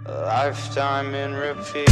A lifetime in repeat.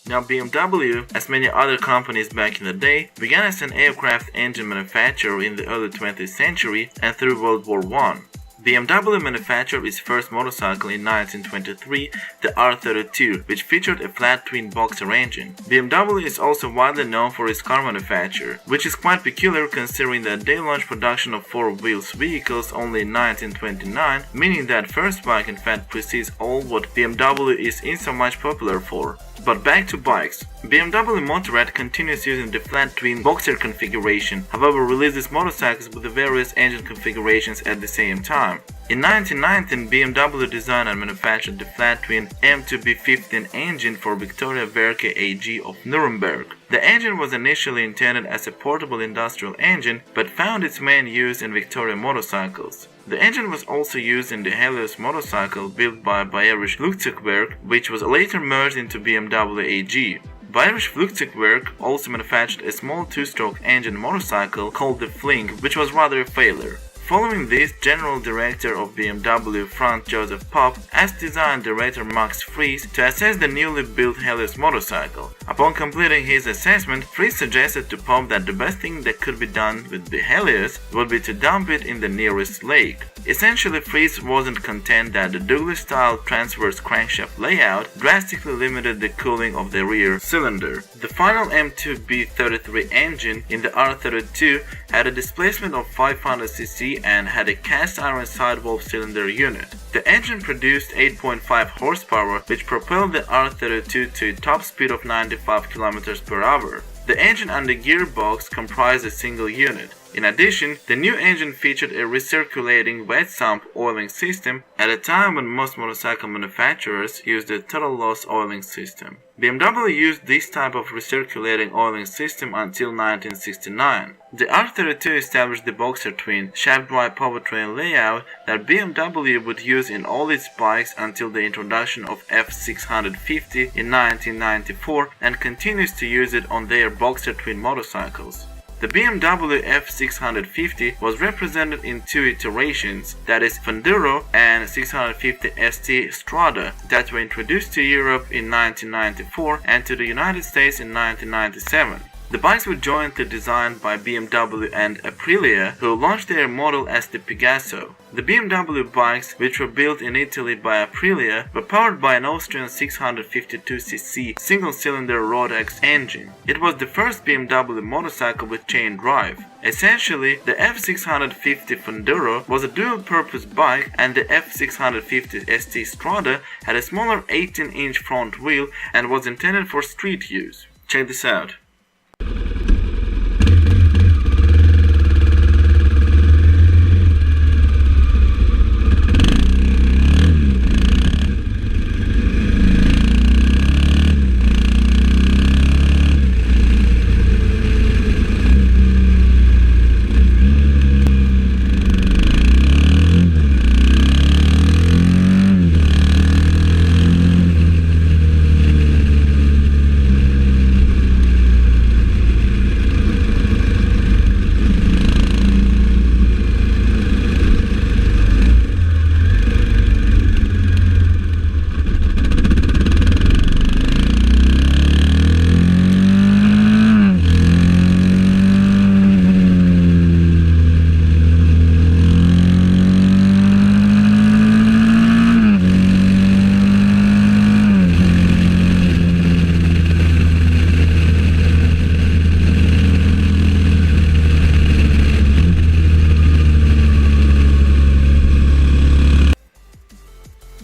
Now BMW, as many other companies back in the day, began as an aircraft engine manufacturer in the early 20th century and through World War I. BMW manufactured its first motorcycle in 1923, the R32, which featured a flat twin boxer engine. BMW is also widely known for its car manufacture, which is quite peculiar considering that they launched production of four-wheel vehicles only in 1929, meaning that first bike in fact precedes all what BMW is in so much popular for. But back to bikes. BMW Motorrad continues using the flat twin boxer configuration, however releases motorcycles with the various engine configurations at the same time. In 1919, BMW designed and manufactured the flat twin M2B15 engine for Victoria Werke AG of Nuremberg. The engine was initially intended as a portable industrial engine, but found its main use in Victoria motorcycles. The engine was also used in the Helios motorcycle built by Bayerische Flugzeugwerk, which was later merged into BMW AG. Bayerische Flugzeugwerk also manufactured a small two-stroke engine motorcycle called the Fling, which was rather a failure. Following this, General Director of BMW Franz Josef Popp asked design director Max Friese to assess the newly built Helios motorcycle. Upon completing his assessment, Friese suggested to Popp that the best thing that could be done with the Helios would be to dump it in the nearest lake. Essentially, Friese wasn't content that the Douglas-style transverse crankshaft layout drastically limited the cooling of the rear cylinder. The final M2B33 engine in the R32 had a displacement of 500cc and had a cast iron sidewall cylinder unit. The engine produced 8.5 horsepower, which propelled the R32 to a top speed of 95 km per hour. The engine and the gearbox comprised a single unit. In addition, the new engine featured a recirculating wet sump oiling system at a time when most motorcycle manufacturers used a total loss oiling system. BMW used this type of recirculating oiling system until 1969. The R32 established the boxer twin shaft-drive powertrain layout that BMW would use in all its bikes until the introduction of F650 in 1994 and continues to use it on their boxer twin motorcycles. The BMW F650 was represented in two iterations, that is Funduro and 650 ST Strada, that were introduced to Europe in 1994 and to the United States in 1997. The bikes were jointly designed by BMW and Aprilia, who launched their model as the Pegaso. The BMW bikes, which were built in Italy by Aprilia, were powered by an Austrian 652cc single-cylinder Rotax engine. It was the first BMW motorcycle with chain drive. Essentially, the F650 Funduro was a dual-purpose bike, and the F650 ST Strada had a smaller 18-inch front wheel and was intended for street use. Check this out.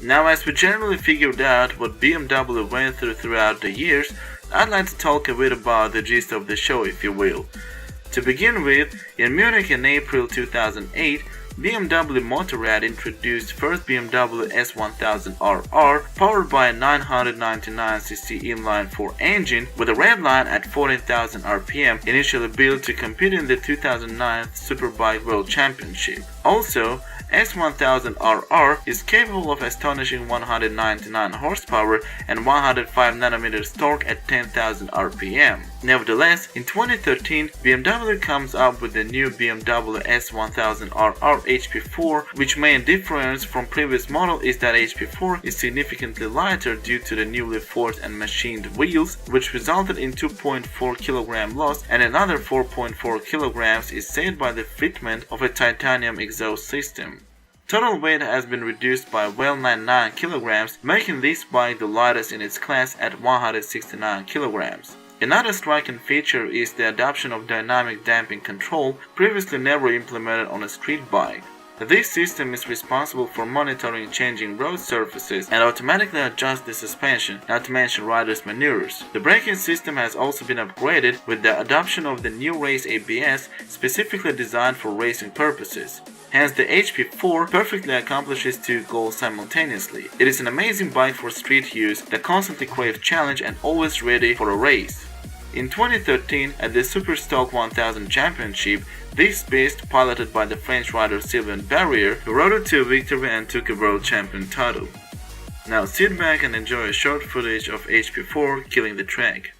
Now, as we generally figured out what BMW went through throughout the years, I'd like to talk a bit about the gist of the show, if you will. To begin with, in Munich in April 2008, BMW Motorrad introduced first BMW S1000RR powered by a 999cc inline-4 engine with a red line at 14,000 rpm, initially built to compete in the 2009 Superbike World Championship. Also, S1000RR is capable of astonishing 199 horsepower and 105 nm torque at 10,000 rpm. Nevertheless, in 2013, BMW comes up with the new BMW S1000RR HP4, which main difference from previous model is that HP4 is significantly lighter due to the newly forged and machined wheels, which resulted in 2.4 kg loss, and another 4.4 kg is saved by the fitment of a titanium exhaust system. Total weight has been reduced by well 99 kg, making this bike the lightest in its class at 169 kg. Another striking feature is the adoption of dynamic damping control, previously never implemented on a street bike. This system is responsible for monitoring changing road surfaces and automatically adjusts the suspension, not to mention riders' maneuvers. The braking system has also been upgraded with the adoption of the new race ABS, specifically designed for racing purposes. Hence, the HP4 perfectly accomplishes two goals simultaneously. It is an amazing bike for street use that constantly craves challenge and always ready for a race. In 2013, at the Superstock 1000 Championship, this beast, piloted by the French rider Sylvain Barrier, rode it to victory and took a world champion title. Now sit back and enjoy a short footage of HP4 killing the track.